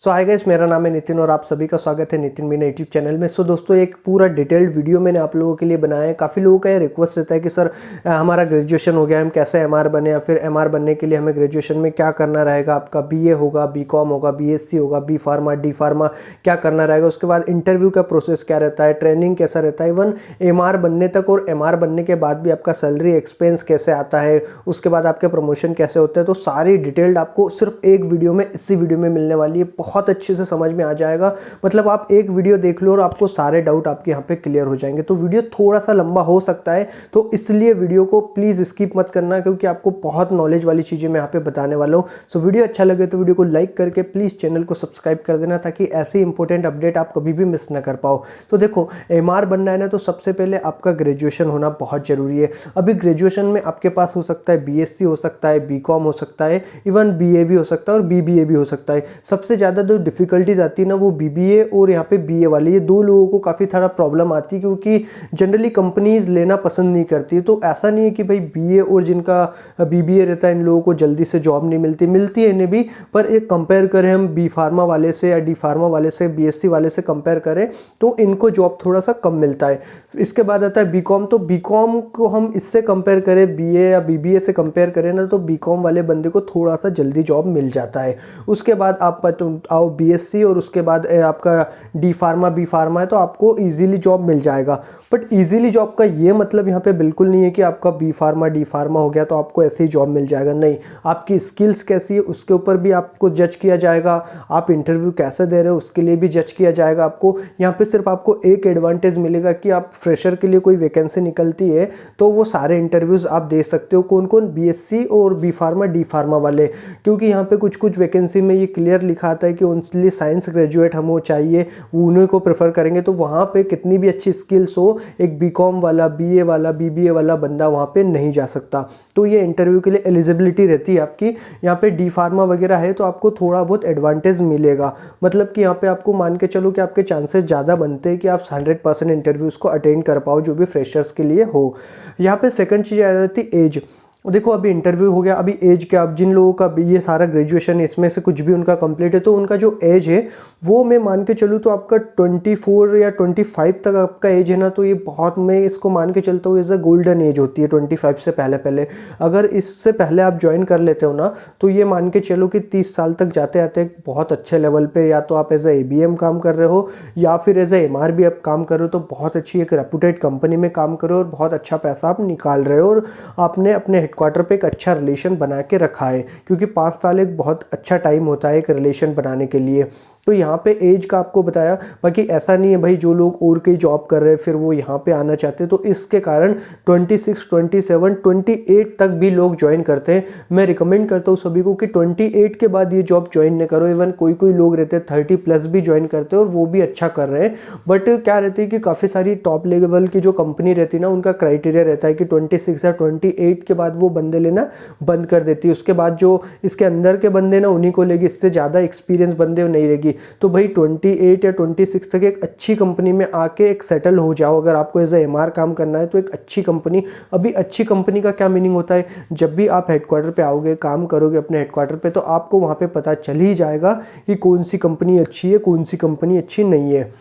सो hi guys, मेरा नाम है नितिन और आप सभी का स्वागत है नितिन मीना यूट्यूब चैनल में। सो दोस्तों, एक पूरा डिटेल्ड वीडियो मैंने आप लोगों के लिए बनाया है। काफ़ी लोगों का ये रिक्वेस्ट रहता है कि सर हमारा ग्रेजुएशन हो गया, हम कैसे एमआर बने, या फिर एमआर बनने के लिए हमें ग्रेजुएशन में क्या करना रहेगा। आपका बीए होगा, बीकॉम होगा, बीएससी होगा, बी फार्मा, डी फार्मा, क्या करना रहेगा। उसके बाद इंटरव्यू का प्रोसेस क्या रहता है, ट्रेनिंग कैसा रहता है, इवन एमआर बनने तक और एमआर बनने के बाद भी आपका सैलरी एक्सपेंस कैसे आता है, उसके बाद आपके प्रमोशन कैसे होते हैं। तो सारी डिटेल्ड आपको सिर्फ एक वीडियो में, इसी वीडियो में मिलने वाली है। बहुत अच्छे से समझ में आ जाएगा। मतलब आप एक वीडियो देख लो और आपको सारे डाउट आपके यहाँ पे क्लियर हो जाएंगे। तो वीडियो थोड़ा सा लंबा हो सकता है, तो इसलिए वीडियो को प्लीज़ स्किप मत करना, क्योंकि आपको बहुत नॉलेज वाली चीज़ें मैं यहाँ पे बताने वाला हूँ। सो वीडियो अच्छा लगे तो वीडियो को लाइक करके प्लीज़ चैनल को सब्सक्राइब कर देना, ताकि ऐसी इंपॉर्टेंट अपडेट आप कभी भी मिस ना कर पाओ। तो देखो, एमआर बनना है ना, तो सबसे पहले आपका ग्रेजुएशन होना बहुत ज़रूरी है। अभी ग्रेजुएशन में आपके पास हो सकता है बीएससी हो सकता है, बीकॉम हो सकता है, इवन बीए भी हो सकता है और बीबीए भी हो सकता है। सबसे ज़्यादा जो डिफ़िकल्टीज आती है ना, वो बीबीए और यहाँ पे बीए वाले, ये दो लोगों को काफ़ी सारा प्रॉब्लम आती है, क्योंकि जनरली कंपनीज लेना पसंद नहीं करती। तो ऐसा नहीं है कि भाई बीए और जिनका बीबीए रहता है इन लोगों को जल्दी से जॉब नहीं मिलती है इन्हें भी। पर एक कंपेयर करें हम बी फार्मा वाले से या डी फार्मा वाले से, बीएससी वाले से कंपेयर करें, तो इनको जॉब थोड़ा सा कम मिलता है। इसके बाद आता है बीकॉम। तो बीकॉम को हम इससे कंपेयर करें, बीए या बीबीए से कंपेयर करें ना, तो बीकॉम वाले बंदे को थोड़ा सा जल्दी जॉब मिल जाता है। उसके बाद आप आओ बीएससी, और उसके बाद आपका डी फार्मा, बी फार्मा है, तो आपको इजीली जॉब मिल जाएगा। बट इजीली जॉब का ये मतलब यहाँ पे बिल्कुल नहीं है कि आपका बी फार्मा, डी फार्मा हो गया तो आपको ऐसे ही जॉब मिल जाएगा। नहीं, आपकी स्किल्स कैसी है उसके ऊपर भी आपको जज किया जाएगा। आप इंटरव्यू कैसे दे रहे हो उसके लिए भी जज किया जाएगा आपको। यहाँ पे सिर्फ आपको एक एडवांटेज मिलेगा कि आप फ्रेशर के लिए कोई वैकेंसी निकलती है तो वो सारे इंटरव्यूज़ आप दे सकते हो। कौन कौन? बीएससी और बी फार्मा, डी फार्मा वाले। क्योंकि यहाँ पे कुछ कुछ वैकेंसी में ये क्लियर लिखा आता है कि ओनली साइंस ग्रेजुएट हमको चाहिए, उन्हीं को प्रेफर करेंगे। तो वहाँ पे कितनी भी अच्छी स्किल्स हो, एक बीकॉम वाला, बीए वाला, बीबीए वाला बंदा वहाँ पे नहीं जा सकता। तो ये इंटरव्यू के लिए एलिजिबिलिटी रहती है आपकी। यहाँ पे डी फार्मा वगैरह है तो आपको थोड़ा बहुत एडवांटेज मिलेगा। मतलब कि यहाँ पे आपको मान के चलो कि आपके चांसेस ज़्यादा बनते हैं कि आप 100% इंटरव्यूज़ को अटेंड कर पाओ, जो भी फ्रेशर्स के लिए हो। यहाँ पे सेकंड चीज़ आ जाती है एज। देखो, अभी इंटरव्यू हो गया, अभी एज क्या, अब जिन लोगों का ये सारा ग्रेजुएशन इसमें से कुछ भी उनका कंप्लीट है, तो उनका जो एज है वो मैं मान के चलूँ तो आपका 24 या 25 तक आपका एज है ना, तो ये बहुत, मैं इसको मान के चलता हूँ एज अ गोल्डन एज होती है 25 से पहले पहले। अगर इससे पहले आप ज्वाइन कर लेते हो ना, तो ये मान के चलो कि 30 साल तक जाते आते बहुत अच्छे लेवल पे, या तो आप एज ए एबीएम काम कर रहे हो या फिर एज ए एमआर आप काम कर रहे हो, तो बहुत अच्छी एक रेपुटेड कंपनी में काम करो और बहुत अच्छा पैसा आप निकाल रहे हो, और आपने अपने क्वार्टर पे एक अच्छा रिलेशन बना के रखा है। क्योंकि 5 साल एक बहुत अच्छा टाइम होता है एक रिलेशन बनाने के लिए। तो यहाँ पे एज का आपको बताया। बाकी ऐसा नहीं है भाई जो लोग और कहीं जॉब कर रहे हैं फिर वो यहाँ पे आना चाहते हैं, तो इसके कारण 26, 27, 28 तक भी लोग ज्वाइन करते हैं। मैं रिकमेंड करता हूँ सभी को कि 28 के बाद ये जॉब ज्वाइन न करो। इवन कोई कोई लोग रहते हैं 30+ भी ज्वाइन करते हैं और वो भी अच्छा कर रहे हैं। बट क्या रहती है कि काफ़ी सारी टॉप लेवल की जो कंपनी रहती है ना, उनका क्राइटेरिया रहता है कि 26 या 28 के बाद वो बंदे लेना बंद कर देती है। उसके बाद जो इसके अंदर के बंदे ना, उन्हीं को लेगी, इससे ज़्यादा एक्सपीरियंस बंदे नहीं रहेगी। तो भाई 28 या 26 तक एक अच्छी कंपनी में आके एक सेटल हो जाओ। अगर आपको एज ए एमआर काम करना है तो एक अच्छी कंपनी। अभी अच्छी कंपनी का क्या मीनिंग होता है? जब भी आप हेडक्वार्टर पे आओगे, काम करोगे अपने हेडक्वार्टर पे, तो आपको वहाँ पे पता चल ही जाएगा कि कौन सी कंपनी अच्छी है, कौन सी कंपनी अच्छी नहीं है।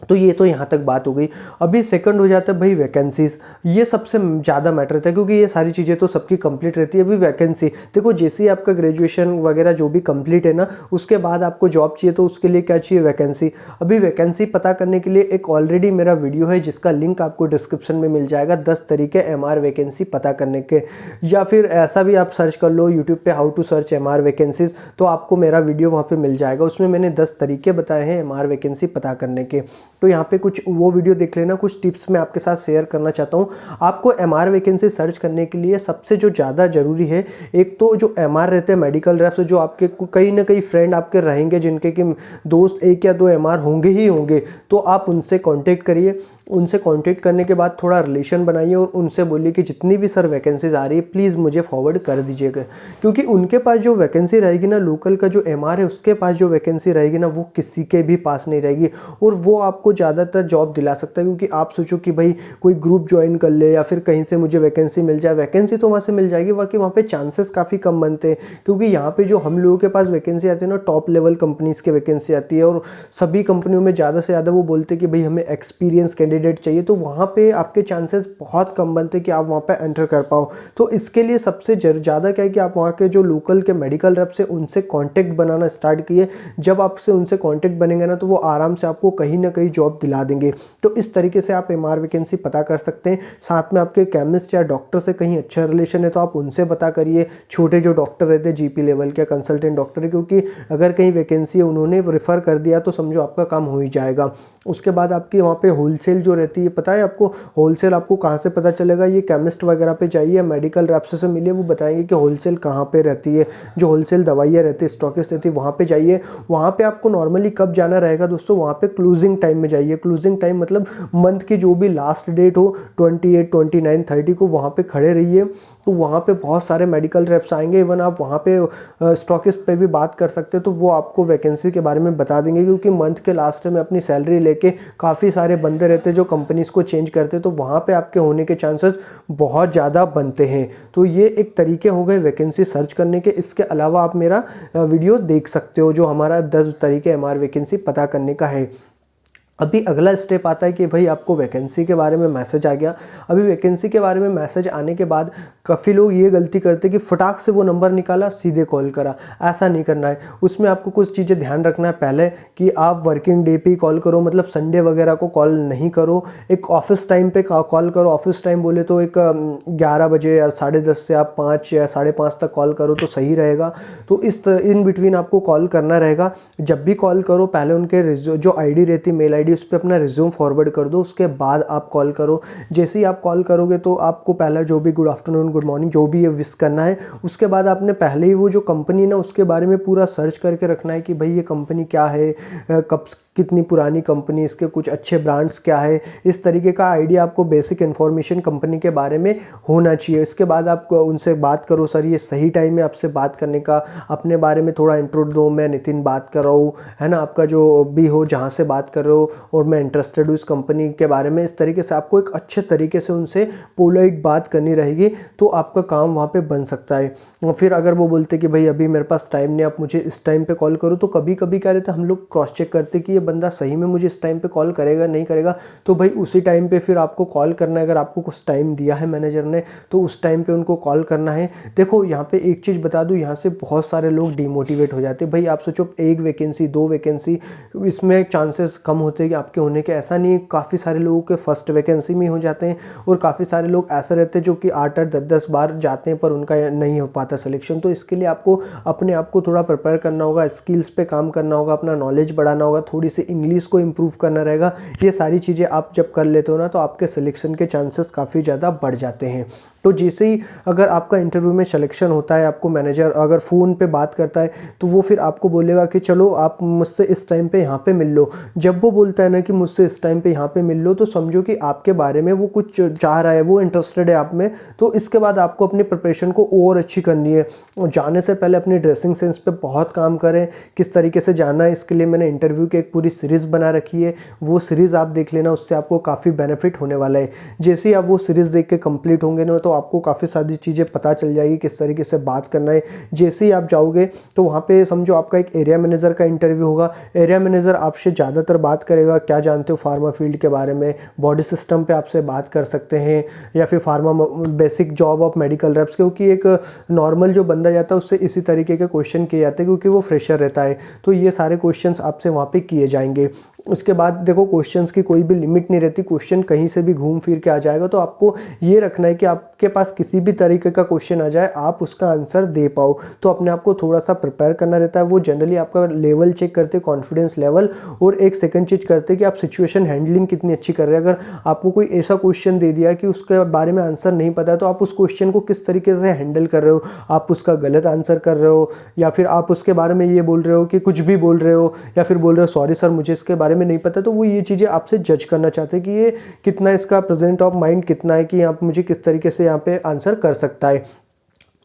तो ये तो यहाँ तक बात हो गई। अभी सेकंड हो जाता है भाई वैकेंसीज। ये सबसे ज़्यादा मैटर रहता है, क्योंकि ये सारी चीज़ें तो सबकी कंप्लीट रहती है। अभी वैकेंसी देखो, जैसे ही आपका ग्रेजुएशन वगैरह जो भी कंप्लीट है ना, उसके बाद आपको जॉब चाहिए, तो उसके लिए क्या चाहिए? वैकेंसी। अभी वैकेंसी पता करने के लिए एक ऑलरेडी मेरा वीडियो है जिसका लिंक आपको डिस्क्रिप्शन में मिल जाएगा, 10 तरीके एमआर वैकेंसी पता करने के। या फिर ऐसा भी आप सर्च कर लो यूट्यूब पे, how to search MR vacancies, तो आपको मेरा वीडियो वहाँ पे मिल जाएगा। उसमें मैंने 10 तरीके बताए हैं एमआर वैकेंसी पता करने के। तो यहाँ पे कुछ वो वीडियो देख लेना। कुछ टिप्स मैं आपके साथ शेयर करना चाहता हूँ। आपको एमआर वैकेंसी सर्च करने के लिए सबसे जो ज़्यादा ज़रूरी है, एक तो जो एमआर रहते हैं मेडिकल रेप्स, जो आपके कहीं ना कहीं फ्रेंड आपके रहेंगे जिनके कि दोस्त 1 या 2 एमआर होंगे ही होंगे, तो आप उनसे कांटेक्ट करिए। उनसे कांटेक्ट करने के बाद थोड़ा रिलेशन बनाइए और उनसे बोलिए कि जितनी भी सर वैकेंसीज आ रही है प्लीज़ मुझे फॉरवर्ड कर दीजिएगा, क्योंकि उनके पास जो वैकेंसी रहेगी ना, लोकल का जो एमआर है उसके पास जो वैकेंसी रहेगी ना, वो किसी के भी पास नहीं रहेगी और वो आपको ज़्यादातर जॉब दिला सकता है। क्योंकि आप सोचो कि भाई कोई ग्रुप ज्वाइन कर ले या फिर कहीं से मुझे वैकेंसी मिल जाए, वैकेंसी तो वहाँ से मिल जाएगी, बाकी वहाँ पे चांसेस काफ़ी कम बनते हैं। क्योंकि यहाँ पे जो हम लोगों के पास वैकेंसी आती है ना, टॉप लेवल कंपनीज़ के वैकेंसी आती है और सभी कंपनियों में ज़्यादा से ज़्यादा वो बोलते हैं कि भाई हमें एक्सपीरियंस कैंडिडेट चाहिए, तो वहाँ पे आपके चांसेस बहुत कम बनते हैं कि आप वहाँ पे एंटर कर पाओ। तो इसके लिए सबसे ज़्यादा क्या है कि आप वहाँ के जो लोकल के मेडिकल रेप से उनसे कांटेक्ट बनाना स्टार्ट किए। जब आपसे उनसे कांटेक्ट बनेंगे ना, तो वो आराम से आपको कहीं ना कहीं जॉब दिला देंगे। तो इस तरीके से आप एमआर वैकेंसी पता कर सकते हैं। साथ में आपके केमिस्ट या डॉक्टर से कहीं अच्छा रिलेशन है तो आप उनसे पता करिए। छोटे जो डॉक्टर रहते हैं जीपी लेवल के कंसल्टेंट डॉक्टर है, क्योंकि अगर कहीं वैकेंसी है उन्होंने रेफ़र कर दिया तो समझो आपका काम हो ही जाएगा। उसके बाद आपकी वहाँ पे होलसेल जो रहती है, पता है आपको होलसेल आपको कहाँ से पता चलेगा? ये केमिस्ट वगैरह पे जाइए, मेडिकल रेप से मिलिए, वो बताएंगे कि होलसेल कहाँ पे रहती है। जो होलसेल दवाइयाँ रहती है, स्टॉकिस्ट रहती है, वहाँ पे जाइए। वहाँ पे आपको नॉर्मली कब जाना रहेगा दोस्तों? वहाँ पे क्लोजिंग टाइम में जाइए। क्लोजिंग टाइम मतलब मंथ की जो भी लास्ट डेट हो 28, 29, 30 को वहाँ पे खड़े रहिए। तो वहाँ पे बहुत सारे मेडिकल रेप्स आएंगे। इवन आप वहाँ पे स्टॉकिस्ट पे भी बात कर सकते हो, तो वो आपको वैकेंसी के बारे में बता देंगे। क्योंकि मंथ के लास्ट में अपनी सैलरी लेके काफ़ी सारे बंदे रहते हैं जो कंपनीज़ को चेंज करते हैं, तो वहाँ पे आपके होने के चांसेस बहुत ज़्यादा बनते हैं। तो ये एक तरीके हो गए वैकेंसी सर्च करने के। इसके अलावा आप मेरा वीडियो देख सकते हो जो हमारा 10 तरीके एमआर वैकेंसी पता करने का है। अभी अगला स्टेप आता है कि भाई आपको वैकेंसी के बारे में मैसेज आ गया। अभी वैकेंसी के बारे में मैसेज आने के बाद काफ़ी लोग ये गलती करते हैं कि फटाक से वो नंबर निकाला सीधे कॉल करा। ऐसा नहीं करना है। उसमें आपको कुछ चीज़ें ध्यान रखना है पहले कि आप वर्किंग डे पे ही कॉल करो, मतलब संडे वगैरह को कॉल नहीं करो। एक ऑफिस टाइम पे कॉल करो। ऑफिस टाइम बोले तो एक 11 बजे या 10:30 से आप 5 या 5:30 तक कॉल करो तो सही रहेगा। तो इस इन बिटवीन आपको कॉल करना रहेगा। जब भी कॉल करो पहले उनके जो आईडी रहती है, मेल आईडी, उस पर अपना रिज्यूम फॉरवर्ड कर दो। उसके बाद आप कॉल करो। जैसे ही आप कॉल करोगे तो आपको पहला जो भी गुड आफ्टरनून, गुड मॉर्निंग जो भी ये विश करना है। उसके बाद आपने पहले ही वो जो कंपनी ना उसके बारे में पूरा सर्च करके रखना है कि भाई ये कंपनी क्या है, कब कितनी पुरानी कंपनी, इसके कुछ अच्छे ब्रांड्स क्या है। इस तरीके का आइडिया आपको बेसिक इन्फॉर्मेशन कंपनी के बारे में होना चाहिए। इसके बाद आप उनसे बात करो, सर ये सही टाइम है आपसे बात करने का, अपने बारे में थोड़ा इंट्रो दो, मैं नितिन बात कर रहा हूँ, है ना, आपका जो भी हो जहाँ से बात कर रहे हो और मैं इंटरेस्टेड हूँ इस कंपनी के बारे में। इस तरीके से आपको एक अच्छे तरीके से उनसे पोलाइट बात करनी रहेगी, तो आपका काम वहाँ पे बन सकता है। और फिर अगर वो बोलते कि भाई अभी मेरे पास टाइम नहीं, आप मुझे इस टाइम पे कॉल करो, तो कभी कभी क्या रहता है, हम लोग क्रॉस चेक करते कि ये बंदा सही में मुझे इस टाइम पे कॉल करेगा नहीं करेगा। तो भाई उसी टाइम पे फिर आपको कॉल करना है। अगर आपको कुछ टाइम दिया है मैनेजर ने तो उस टाइम पे उनको कॉल करना है। देखो यहाँ पे एक चीज़ बता दूँ, यहाँ से बहुत सारे लोग डिमोटिवेट हो जाते हैं। भाई आप सोचो 1 वैकेंसी 2 वैकेंसी, इसमें चांसेस कम होते हैं कि आपके होने के। ऐसा नहीं है, काफ़ी सारे लोगों के फर्स्ट वैकेंसी में हो जाते हैं और काफ़ी सारे लोग ऐसे रहते हैं जो कि 8-8 10-10 बार जाते हैं पर उनका नहीं हो पाता सिलेक्शन। तो इसके लिए आपको अपने आप को थोड़ा प्रिपेयर करना होगा, स्किल्स पे काम करना होगा, अपना नॉलेज बढ़ाना होगा, थोड़ी सी इंग्लिश को इम्प्रूव करना रहेगा। ये सारी चीज़ें आप जब कर लेते हो ना तो आपके सिलेक्शन के चांसेस काफ़ी ज़्यादा बढ़ जाते हैं। तो जैसे ही अगर आपका इंटरव्यू में सिलेक्शन होता है, आपको मैनेजर अगर फ़ोन पे बात करता है तो वो फिर आपको बोलेगा कि चलो आप मुझसे इस टाइम पे यहाँ पे मिल लो। जब वो बोलता है ना कि मुझसे इस टाइम पे यहाँ पे मिल लो, तो समझो कि आपके बारे में वो कुछ चाह रहा है, वो इंटरेस्टेड है आप में। तो इसके बाद आपको अपनी प्रिपरेशन को और अच्छी करनी है। और जाने से पहले अपनी ड्रेसिंग सेंस पे बहुत काम करें, किस तरीके से जाना है। इसके लिए मैंने इंटरव्यू की एक पूरी सीरीज़ बना रखी है, वो सीरीज़ आप देख लेना, उससे आपको काफ़ी बेनिफिट होने वाला है। जैसे ही आप वो सीरीज़ देख के कंप्लीट होंगे ना तो आपको काफ़ी सारी चीज़ें पता चल जाएगी किस तरीके से बात करना है। जैसे ही आप जाओगे तो वहाँ पे समझो आपका एक एरिया मैनेजर का इंटरव्यू होगा। एरिया मैनेजर आपसे ज़्यादातर बात करेगा क्या जानते हो फार्मा फील्ड के बारे में, बॉडी सिस्टम पे आपसे बात कर सकते हैं, या फिर pharma basic job of medical reps, क्योंकि एक नॉर्मल जो बंदा जाता है उससे इसी तरीके के क्वेश्चन किए जाते हैं क्योंकि वो फ्रेशर रहता है। तो ये सारे क्वेश्चंस आपसे वहाँ पे किए जाएंगे। उसके बाद देखो क्वेश्चंस की कोई भी लिमिट नहीं रहती, क्वेश्चन कहीं से भी घूम फिर के आ जाएगा। तो आपको ये रखना है कि आपके पास किसी भी तरीके का क्वेश्चन आ जाए आप उसका आंसर दे पाओ। तो अपने आप को थोड़ा सा प्रिपेयर करना रहता है। वो जनरली आपका लेवल चेक करते, कॉन्फिडेंस लेवल, और एक सेकंड चीज़ करते कि आप सिचुएशन हैंडलिंग कितनी अच्छी कर रहे हैं। अगर आपको कोई ऐसा क्वेश्चन दे दिया कि उसके बारे में आंसर नहीं पता है तो आप उस क्वेश्चन को किस तरीके से हैंडल कर रहे हो। आप उसका गलत आंसर कर रहे हो, या फिर आप उसके बारे में ये बोल रहे हो कि कुछ भी बोल रहे हो, या फिर बोल रहे हो सॉरी सर मुझे इसके बारे में में नहीं पता, तो वो ये चीज़ें आपसे जज करना चाहते हैं कि ये कितना, इसका प्रेजेंट ऑफ माइंड कितना है कि आप मुझे किस तरीके से यहाँ पे आंसर कर सकता है।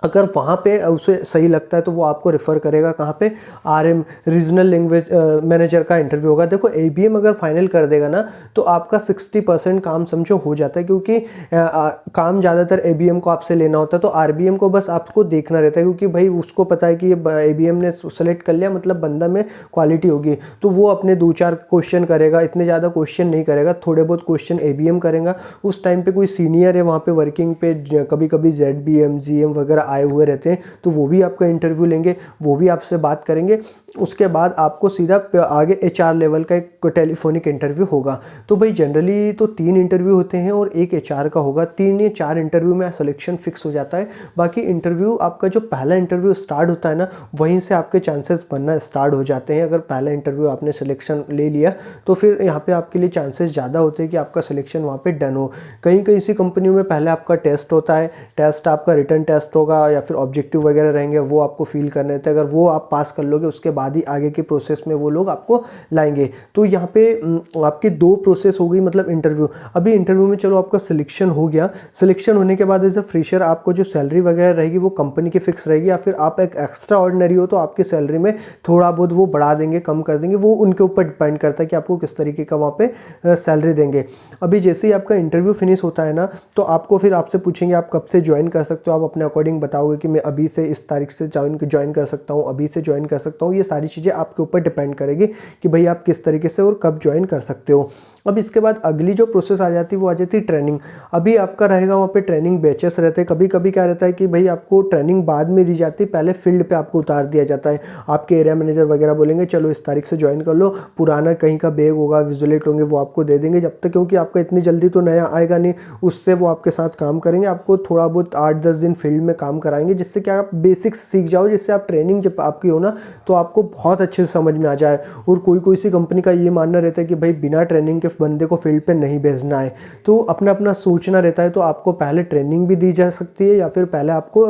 अगर वहाँ पे उसे सही लगता है तो वो आपको रेफ़र करेगा कहाँ पे, आरएम रीजनल लैंग्वेज मैनेजर का इंटरव्यू होगा। देखो एबीएम अगर फाइनल कर देगा ना तो आपका 60% काम समझो हो जाता है, क्योंकि काम ज़्यादातर एबीएम को आपसे लेना होता है, तो आरबीएम को बस आपको देखना रहता है, क्योंकि भाई उसको पता है कि ये एबीएम ने सेलेक्ट कर लिया मतलब बंदा में क्वालिटी होगी, तो वो अपने 2-4 क्वेश्चन करेगा, इतने ज़्यादा क्वेश्चन नहीं करेगा, थोड़े बहुत क्वेश्चन एबीएम करेगा। उस टाइम पे कोई सीनियर है वहाँ पे वर्किंग पे, कभी कभी जेडबीएम जीएम वगैरह आए हुए रहते हैं, तो वो भी आपका इंटरव्यू लेंगे, वो भी आपसे बात करेंगे। उसके बाद आपको सीधा आगे एचआर लेवल का एक टेलीफोनिक इंटरव्यू होगा। तो भाई जनरली तो 3 इंटरव्यू होते हैं और एक एचआर का होगा। 3 या 4 इंटरव्यू में सिलेक्शन फिक्स हो जाता है। बाकी इंटरव्यू आपका जो पहला इंटरव्यू स्टार्ट होता है ना, वहीं से आपके चांसेस बनना स्टार्ट हो जाते हैं। अगर पहला इंटरव्यू आपने सिलेक्शन ले लिया तो फिर यहाँ पे आपके लिए चांसेस ज़्यादा होते हैं कि आपका सिलेक्शन वहाँ पे डन हो। कहीं कहीं सी कंपनियों में पहले आपका टेस्ट होता है, टेस्ट आपका रिटन टेस्ट होगा या फिर ऑब्जेक्टिव वगैरह रहेंगे, वो आपको फील करने थे। अगर वो आप पास कर लोगे उसके बाद ही आगे की प्रोसेस में वो लोग आपको लाएंगे। तो यहाँ पे आपकी 2 प्रोसेस हो गई, मतलब इंटरव्यू। अभी इंटरव्यू में चलो आपका सिलेक्शन हो गया, सिलेक्शन होने के बाद एज अ फ्रेशर आपको जो सैलरी वगैरह रहेगी वो कंपनी की फिक्स रहेगी, या फिर आप एक एक्स्ट्रा ऑर्डिनरी हो तो आपकी सैलरी में थोड़ा बहुत वो बढ़ा देंगे, कम कर देंगे, वो उनके ऊपर डिपेंड करता है कि आपको किस तरीके का वहाँ पे सैलरी देंगे। अभी जैसे ही आपका इंटरव्यू फिनिश होता है ना, तो आपको फिर आपसे पूछेंगे आप कब से ज्वाइन कर सकते हो। आप अपने अकॉर्डिंग बताओगे कि मैं अभी से इस तारीख से ज्वाइन कर सकता हूँ, अभी से ज्वाइन कर सकता हूँ। ये सारी चीज़ें आपके ऊपर डिपेंड करेगी कि भाई आप किस तरीके से और कब ज्वाइन कर सकते हो। अब इसके बाद अगली जो प्रोसेस आ जाती है वो आ जाती है ट्रेनिंग। अभी आपका रहेगा वहाँ पे ट्रेनिंग बैचेस रहते हैं। कभी कभी क्या रहता है कि भाई आपको ट्रेनिंग बाद में दी जाती है, पहले फील्ड पे आपको उतार दिया जाता है। आपके एरिया मैनेजर वगैरह बोलेंगे चलो इस तारीख से ज्वाइन कर लो, पुराना कहीं का बैग होगा, विजुलेट होंगे, वो आपको दे देंगे जब तक, क्योंकि आपका इतनी जल्दी तो नया आएगा नहीं, उससे वो आपके साथ काम करेंगे। आपको थोड़ा बहुत 8-10 दिन फील्ड में काम कराएंगे, जिससे कि आप बेसिक्स सीख जाओ, जिससे आप ट्रेनिंग जब आपकी हो ना तो आपको बहुत अच्छे से समझ में आ जाए। और कोई सी कंपनी का ये मानना रहता है कि भाई बिना ट्रेनिंग के बंदे को फील्ड पे नहीं भेजना है, तो अपना अपना सोचना रहता है। तो आपको पहले ट्रेनिंग भी दी जा सकती है, या फिर पहले आपको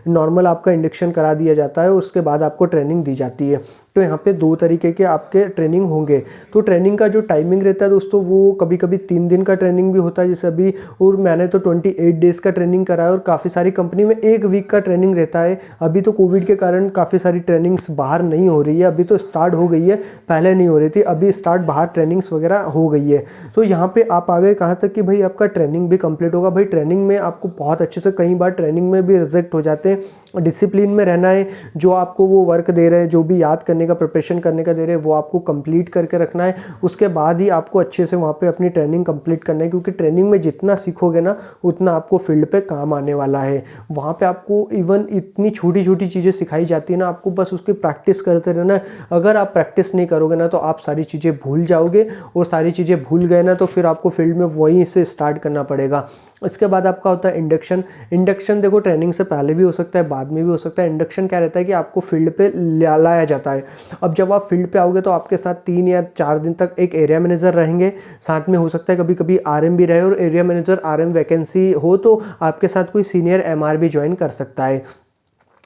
नॉर्मल आपका इंडक्शन करा दिया जाता है, उसके बाद आपको ट्रेनिंग दी जाती है। तो यहाँ पे 2 तरीके के आपके ट्रेनिंग होंगे। तो ट्रेनिंग का जो टाइमिंग रहता है दोस्तों, वो कभी कभी 3 दिन का ट्रेनिंग भी होता है जैसे अभी, और मैंने तो 28 डेज़ का ट्रेनिंग करा है, और काफ़ी सारी कंपनी में 1 वीक का ट्रेनिंग रहता है। अभी तो कोविड के कारण काफ़ी सारी ट्रेनिंग्स बाहर नहीं हो रही है, अभी तो स्टार्ट हो गई है, पहले नहीं हो रही थी, अभी स्टार्ट बाहर ट्रेनिंग्स वगैरह हो गई है। तो यहाँ पे आप आ गए कहाँ तक कि भाई आपका ट्रेनिंग भी कंप्लीट होगा। भाई ट्रेनिंग में आपको बहुत अच्छे से, कई बार ट्रेनिंग में भी रिजेक्ट हो जाते हैं। डिसिप्लिन में रहना है, जो आपको वो वर्क दे रहे हैं, जो भी याद करने का, प्रिपरेशन करने का दे रहे हैं, वो आपको कंप्लीट करके रखना है। उसके बाद ही आपको अच्छे से वहाँ पे अपनी ट्रेनिंग कंप्लीट करना है, क्योंकि ट्रेनिंग में जितना सीखोगे ना उतना आपको फील्ड पे काम आने वाला है। वहाँ पे आपको इवन इतनी छोटी छोटी चीज़ें सिखाई जाती है ना, आपको बस उसकी प्रैक्टिस करते रहना है। अगर आप प्रैक्टिस नहीं करोगे ना तो आप सारी चीज़ें भूल जाओगे, और सारी चीज़ें भूल गए ना तो फिर आपको फील्ड में वहीं से स्टार्ट करना पड़ेगा। इसके बाद आपका होता है इंडक्शन। इंडक्शन देखो ट्रेनिंग से पहले भी हो सकता है, बाद में भी हो सकता है। इंडक्शन क्या रहता है कि आपको फील्ड पे लाया जाता है। अब जब आप फील्ड पे आओगे तो आपके साथ 3 या 4 दिन तक एक एरिया मैनेजर रहेंगे, साथ में हो सकता है कभी कभी आरएम भी रहे, और एरिया मैनेजर आरएम वैकेंसी हो तो आपके साथ कोई सीनियर एमआर भी ज्वाइन कर सकता है।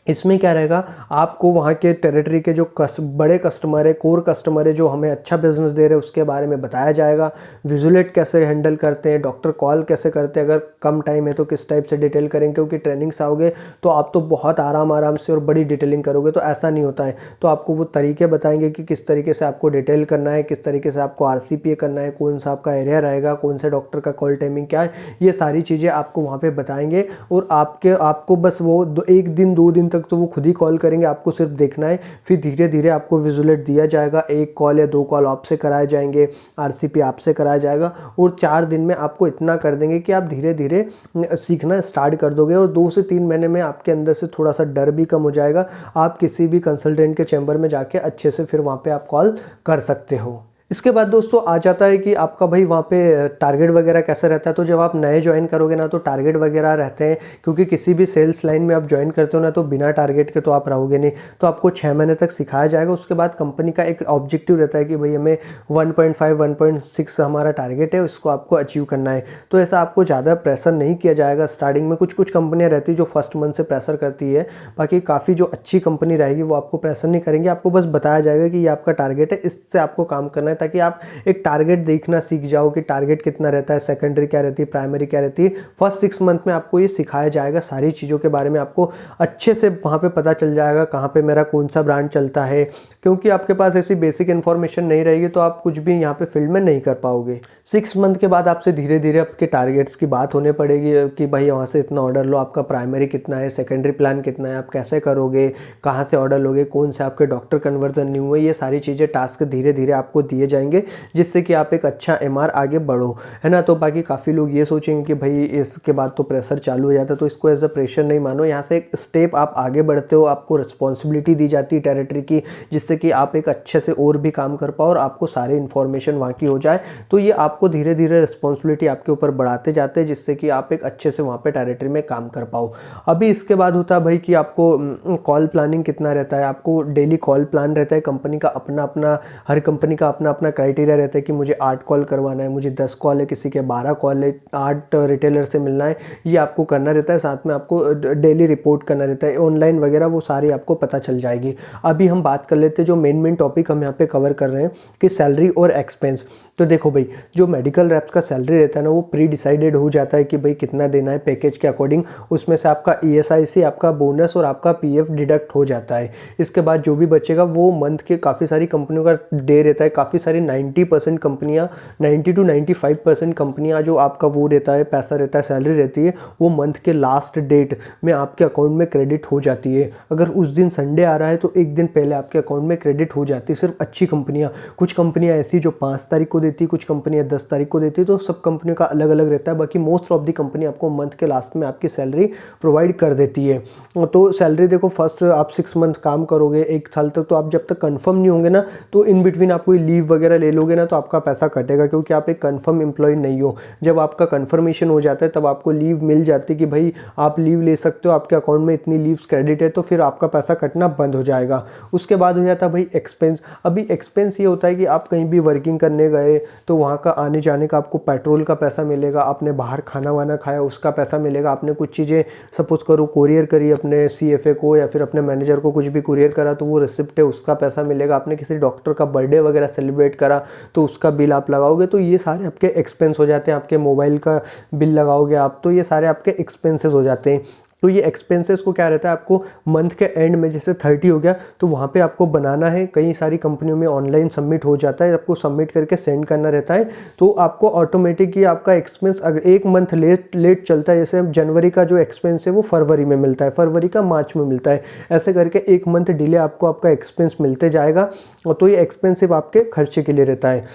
इसमें क्या रहेगा, आपको वहाँ के टेरिटरी के जो बड़े कस्टमर है, कोर कस्टमर है, जो हमें अच्छा बिजनेस दे रहे हैं, उसके बारे में बताया जाएगा। विजुलेट कैसे हैंडल करते हैं, डॉक्टर कॉल कैसे करते हैं, अगर कम टाइम है तो किस टाइप से डिटेल करेंगे, क्योंकि ट्रेनिंग से आओगे तो आप तो बहुत आराम से और बड़ी डिटेलिंग करोगे, तो ऐसा नहीं होता है। तो आपको वो तरीके बताएंगे कि किस तरीके से आपको डिटेल करना है, किस तरीके से आपको RCPA करना है, कौन सा आपका एरिया रहेगा, कौन से डॉक्टर का कॉल टाइमिंग क्या है, ये सारी चीज़ें आपको वहाँ पर बताएंगे। और आपको बस वो 1 दिन 2 दिन तक तो वो खुद ही कॉल करेंगे, आपको सिर्फ देखना है। फिर धीरे धीरे आपको विजुलेट दिया जाएगा, 1 कॉल या 2 कॉल आपसे कराए जाएंगे, RCP आपसे कराया जाएगा, और 4 दिन में आपको इतना कर देंगे कि आप धीरे धीरे सीखना स्टार्ट कर दोगे। और 2 से 3 महीने में आपके अंदर से थोड़ा सा डर भी कम हो जाएगा। आप किसी भी कंसल्टेंट के चैम्बर में जाके अच्छे से फिर वहाँ पे आप कॉल कर सकते हो। इसके बाद दोस्तों आ जाता है कि आपका भाई वहाँ पे टारगेट वगैरह कैसे रहता है। तो जब आप नए ज्वाइन करोगे ना तो टारगेट वगैरह रहते हैं, क्योंकि किसी भी सेल्स लाइन में आप ज्वाइन करते हो ना तो बिना टारगेट के तो आप रहोगे नहीं। तो आपको 6 महीने तक सिखाया जाएगा। उसके बाद कंपनी का एक ऑब्जेक्टिव रहता है कि भाई हमें 1.5 1.6 हमारा टारगेट है, उसको आपको अचीव करना है। तो ऐसा आपको ज़्यादा प्रेशर नहीं किया जाएगा स्टार्टिंग में। कुछ कंपनियाँ रहती है जो फर्स्ट मंथ से प्रेशर करती है, बाकी काफ़ी जो अच्छी कंपनी रहेगी वो आपको प्रेशर नहीं करेंगे। आपको बस बताया जाएगा कि ये आपका टारगेट है, इससे आपको काम करना है, ताकि आप एक टारगेट देखना सीख जाओ कि टारगेट कितना रहता है, सेकेंडरी क्या रहती है, प्राइमरी क्या रहती है। फर्स्ट 6 मंथ में आपको ये सिखाया जाएगा, सारी चीज़ों के बारे में आपको अच्छे से वहाँ पे पता चल जाएगा कहाँ पे मेरा कौन सा ब्रांड चलता है। क्योंकि आपके पास ऐसी बेसिक इन्फॉर्मेशन नहीं रहेगी तो आप कुछ भी यहाँ पे फील्ड में नहीं कर पाओगे। 6 मंथ के बाद आपसे धीरे धीरे आपके टारगेट्स की बात होने पड़ेगी कि भाई वहाँ से इतना ऑर्डर लो, आपका प्राइमरी कितना है, सेकेंडरी प्लान कितना है, आप कैसे करोगे, कहाँ से ऑर्डर लोगे, कौन से आपके डॉक्टर कन्वर्जन नहीं हुए, ये सारी चीज़ें टास्क धीरे धीरे आपको दिए जाएंगे जिससे कि आप एक अच्छा एमआर आगे बढ़ो, है ना। तो बाकी काफ़ी लोग ये सोचेंगे कि भाई इसके बाद तो प्रेशर चालू हो जाता है, तो इसको एज अ प्रेशर नहीं मानो। यहाँ से एक स्टेप आप आगे बढ़ते हो, आपको रिस्पॉन्सिबिलिटी दी जाती है टेरिटरी की, जिससे कि आप एक अच्छे से और भी काम कर पाओ और आपको सारी इन्फॉर्मेशन वहाँ की हो जाए। तो ये आपको धीरे धीरे रिस्पॉन्सिबिलिटी आपके ऊपर बढ़ाते जाते हैं, जिससे कि आप एक अच्छे से वहाँ पे टेरिटरी में काम कर पाओ। अभी इसके बाद होता है भाई कि आपको कॉल प्लानिंग कितना रहता है, आपको डेली कॉल प्लान रहता है। कंपनी का अपना अपना, हर कंपनी का अपना अपना क्राइटेरिया रहता है कि मुझे 8 कॉल करवाना है, मुझे 10 कॉल है, किसी के 12 कॉल है, 8 रिटेलर से मिलना है, ये आपको करना रहता है। साथ में आपको डेली रिपोर्ट करना रहता है, ऑनलाइन वगैरह वो सारी आपको पता चल जाएगी। अभी हम बात कर लेते हैं जो मेन टॉपिक हम यहाँ पे कवर कर रहे हैं कि सैलरी और एक्सपेंस। तो देखो भाई, जो मेडिकल रैप्स का सैलरी रहता है ना, वो प्री डिसाइडेड हो जाता है कि भाई कितना देना है पैकेज के अकॉर्डिंग। उसमें से आपका ESIC, आपका बोनस और आपका PF डिडक्ट हो जाता है। इसके बाद जो भी बचेगा वो मंथ के, काफ़ी सारी कंपनियों का डे रहता है, काफ़ी सारी 90% कंपनियाँ, 90 to 95% कंपनियाँ जो आपका वो रहता है, पैसा रहता है, सैलरी रहती है, वो मंथ के लास्ट डेट में आपके अकाउंट में क्रेडिट हो जाती है। अगर उस दिन संडे आ रहा है तो एक दिन पहले आपके अकाउंट में क्रेडिट हो जाती है। सिर्फ अच्छी कंपनियाँ, कुछ कंपनियाँ ऐसी जो 5 तारीख को देती है, कुछ कंपनियां 10 तारीख को देती है, तो सब कंपनियों का अलग अलग रहता है। बाकी मोस्ट ऑफ दी कंपनी आपको मंथ के लास्ट में आपकी सैलरी प्रोवाइड कर देती है। तो सैलरी देखो, फर्स्ट आप 6 मंथ काम करोगे, 1 साल तक, तो आप जब तक कंफर्म नहीं होंगे ना, तो इन बिटवीन आप कोई लीव वगैरह ले लोगे ना, तो आपका पैसा कटेगा, क्योंकि आप एक कंफर्म एम्प्लॉय नहीं हो। जब आपका कंफर्मेशन हो जाता है तब आपको लीव मिल जाती है कि भाई आप लीव ले सकते हो, आपके अकाउंट में इतनी लीव्स क्रेडिट है, तो फिर आपका पैसा कटना बंद हो जाएगा। उसके बाद हो जाता है भाई एक्सपेंस। अभी एक्सपेंस ये होता है कि आप कहीं भी वर्किंग करने गए तो वहाँ का आने जाने का आपको पेट्रोल का पैसा मिलेगा, आपने बाहर खाना वाना खाया उसका पैसा मिलेगा, आपने कुछ चीज़ें सपोज करो कुरियर करी अपने CFA को या फिर अपने मैनेजर को कुछ भी कुरियर करा तो वो रिसिप्ट है उसका पैसा मिलेगा, आपने किसी डॉक्टर का बर्थडे वगैरह सेलिब्रेट करा तो उसका बिल आप लगाओगे, तो ये सारे आपके एक्सपेंस हो जाते हैं। आपके मोबाइल का बिल लगाओगे आप, तो ये सारे आपके एक्सपेंसेस हो जाते हैं। तो ये एक्सपेंसेस को क्या रहता है, आपको मंथ के एंड में, जैसे 30 हो गया तो वहाँ पे आपको बनाना है। कई सारी कंपनियों में ऑनलाइन सबमिट हो जाता है, आपको सबमिट करके सेंड करना रहता है। तो आपको ऑटोमेटिक ही आपका एक्सपेंस अगर 1 मंथ लेट चलता है, जैसे जनवरी का जो एक्सपेंस है वो फरवरी में मिलता है, फरवरी का मार्च में मिलता है, ऐसे करके 1 मंथ डिले आपको आपका एक्सपेंस मिलते जाएगा। और तो ये एक्सपेंसिव आपके खर्चे के लिए रहता है।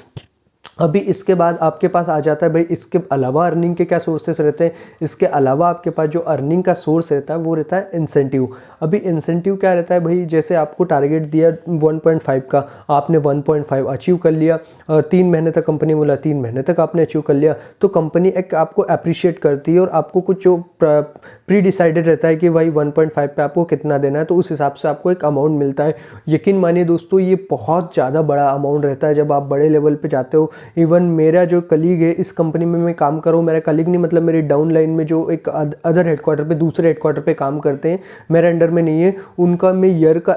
अभी इसके बाद आपके पास आ जाता है भाई, इसके अलावा अर्निंग के क्या सोर्सेस रहते हैं। इसके अलावा आपके पास जो अर्निंग का सोर्स रहता है वो रहता है इंसेंटिव। अभी इंसेंटिव क्या रहता है भाई, जैसे आपको टारगेट दिया 1.5 का, आपने 1.5 अचीव कर लिया, 3 महीने तक कंपनी बोला 3 महीने तक आपने अचीव कर लिया, तो कंपनी एक आपको अप्रिशिएट करती है और आपको कुछ जो प्री डिसाइडेड रहता है कि भाई 1.5 पे आपको कितना देना है, तो उस हिसाब से आपको एक अमाउंट मिलता है। यकीन मानिए दोस्तों, ये बहुत ज़्यादा बड़ा अमाउंट रहता है जब आप बड़े लेवल पे जाते हो। इवन मेरा जो कलीग है इस कंपनी में मैं काम कर रहा हूँ, मेरा कलीग नहीं मतलब मेरी डाउन लाइन में जो एक अदर हेडक्वार्टर पे, दूसरे हेडक्वार्टर पे काम करते हैं, मेरे अंडर में नहीं है, उनका मैं ईयर का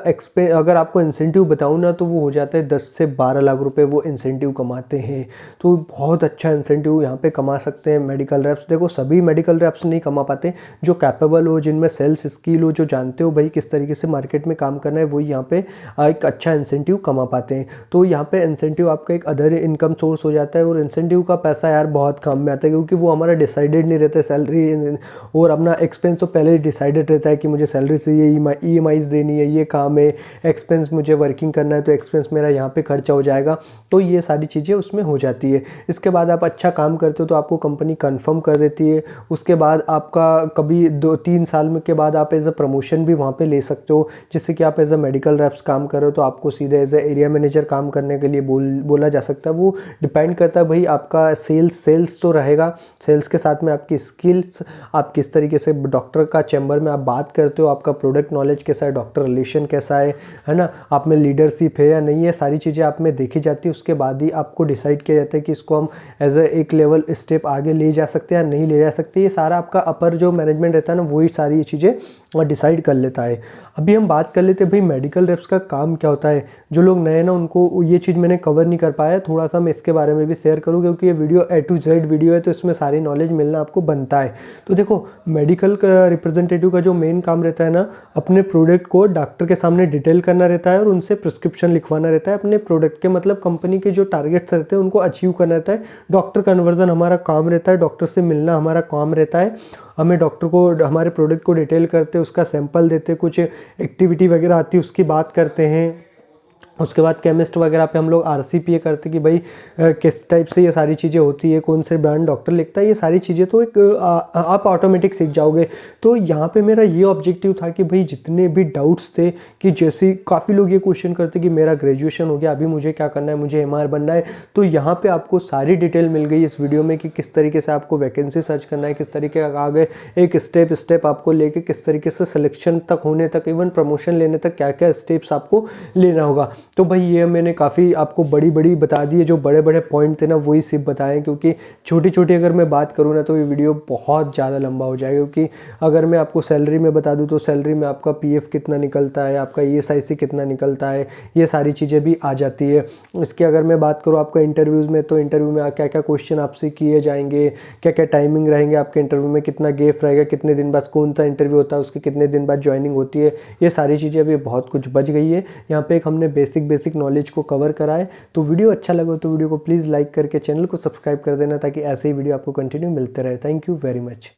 अगर आपको इंसेंटिव बताऊँ ना तो वो हो जाता है 10 से 12 लाख रुपए वो इंसेंटिव कमाते हैं। तो बहुत अच्छा इंसेंटिव यहाँ पे कमा सकते हैं मेडिकल रैप्स। देखो सभी मेडिकल रैप्स नहीं कमा पाते, जो कैपेबल हो, जिनमें सेल्स स्किल हो, जो जानते हो भाई किस तरीके से मार्केट में काम करना है, वही यहाँ पे एक अच्छा इंसेंटिव कमा पाते हैं। तो यहाँ पे इंसेंटिव आपका एक अदर इनकम सोर्स हो जाता है। और इंसेंटिव का पैसा यार बहुत काम में आता है, क्योंकि वो हमारा डिसाइडेड नहीं रहता है सैलरी, और अपना एक्सपेंस तो पहले ही डिसाइडेड रहता है कि मुझे सैलरी से ये EMIs देनी है, ये काम है, एक्सपेंस मुझे वर्किंग करना है तो एक्सपेंस मेरा यहाँ पे खर्चा हो जाएगा, तो ये सारी चीज़ें उसमें हो जाती है। इसके बाद आप अच्छा काम करते हो तो आपको कंपनी कन्फर्म कर देती है। उसके बाद आपका कभी 2-3 साल के बाद आप एज अ प्रमोशन भी वहाँ पे ले सकते हो, जिससे कि आप एज अ मेडिकल रैप्स काम कर रहे हो तो आपको सीधे एज अ एरिया मैनेजर काम करने के लिए बोला जा सकता है। वो डिपेंड करता है भाई आपका सेल्स तो रहेगा, सेल्स के साथ में आपकी स्किल्स, आप किस तरीके से डॉक्टर का चैम्बर में आप बात करते हो, आपका प्रोडक्ट नॉलेज कैसा है, डॉक्टर रिलेशन कैसा है ना, आप में लीडरशिप है या नहीं है, सारी चीज़ें आप में देखी जाती है। उसके बाद ही आपको डिसाइड किया जाता है कि इसको हम एज एक लेवल स्टेप आगे ले जा सकते हैं या नहीं ले जा सकते। ये सारा आपका अपर जो मैनेजमेंट रहता है ना, वही सारी चीज़ें डिसाइड कर लेता है। अभी हम बात कर लेते हैं भाई मेडिकल रेप्स का काम क्या होता है। जो लोग नए ना उनको ये चीज़ मैंने कवर नहीं कर पाया, थोड़ा सा मैं इसके बारे में भी शेयर करूँ क्योंकि ये video A to Z video है, तो इसमें सारी नॉलेज मिलना आपको बनता है। तो देखो, मेडिकल का रिप्रेजेंटेटिव का जो मेन काम रहता है ना, अपने प्रोडक्ट को डॉक्टर के सामने डिटेल करना रहता है और उनसे प्रिस्क्रिप्शन लिखवाना रहता है अपने प्रोडक्ट के, मतलब कंपनी के जो टारगेट्स रहते हैं उनको अचीव करना रहता है। डॉक्टर कन्वर्जन हमारा काम रहता है, डॉक्टर से मिलना हमारा काम रहता है। हमें डॉक्टर को हमारे प्रोडक्ट को डिटेल करते, उसका सैंपल देते, कुछ एक्टिविटी वगैरह आती है उसकी बात करते हैं। उसके बाद केमिस्ट वगैरह पे हम लोग RCPA करते कि भाई किस टाइप से ये सारी चीज़ें होती है, कौन से ब्रांड डॉक्टर लिखता है, ये सारी चीज़ें तो एक आप ऑटोमेटिक सीख जाओगे। तो यहाँ पे मेरा ये ऑब्जेक्टिव था कि भाई जितने भी डाउट्स थे, कि जैसे काफ़ी लोग ये क्वेश्चन करते कि मेरा ग्रेजुएशन हो गया, अभी मुझे क्या करना है, मुझे MR बनना है, तो यहाँ पर आपको सारी डिटेल मिल गई इस वीडियो में कि किस तरीके से आपको वैकेंसी सर्च करना है, किस तरीके का आगे एक स्टेप आपको लेके किस तरीके से सिलेक्शन तक होने तक, इवन प्रमोशन लेने तक क्या क्या स्टेप्स आपको लेना होगा। तो भाई ये मैंने काफ़ी आपको बड़ी बता दी है, जो बड़े पॉइंट थे ना वही सिर्फ बताएं, क्योंकि छोटी अगर मैं बात करूँ ना तो ये वीडियो बहुत ज़्यादा लंबा हो जाएगा। क्योंकि अगर मैं आपको सैलरी में बता दूँ तो सैलरी में आपका PF कितना निकलता है, आपका ESIC कितना निकलता है, ये सारी चीज़ें भी आ जाती है। इसकी अगर मैं बात करूँ आपका इंटरव्यूज़ में, तो इंटरव्यू में क्या क्या क्वेश्चन आपसे किए जाएंगे, क्या क्या टाइमिंग रहेंगे आपके इंटरव्यू में, कितना गैप रहेगा, कितने दिन बाद कौन सा इंटरव्यू होता है, उसके कितने दिन बाद ज्वाइनिंग होती है, ये सारी चीज़ें अभी बहुत कुछ बच गई है। यहाँ पे एक हमने बेसिक नॉलेज को कवर करा है। तो वीडियो अच्छा लगा तो वीडियो को प्लीज़ लाइक करके चैनल को सब्सक्राइब कर देना, ताकि ऐसे ही वीडियो आपको कंटिन्यू मिलते रहे। Thank you very much.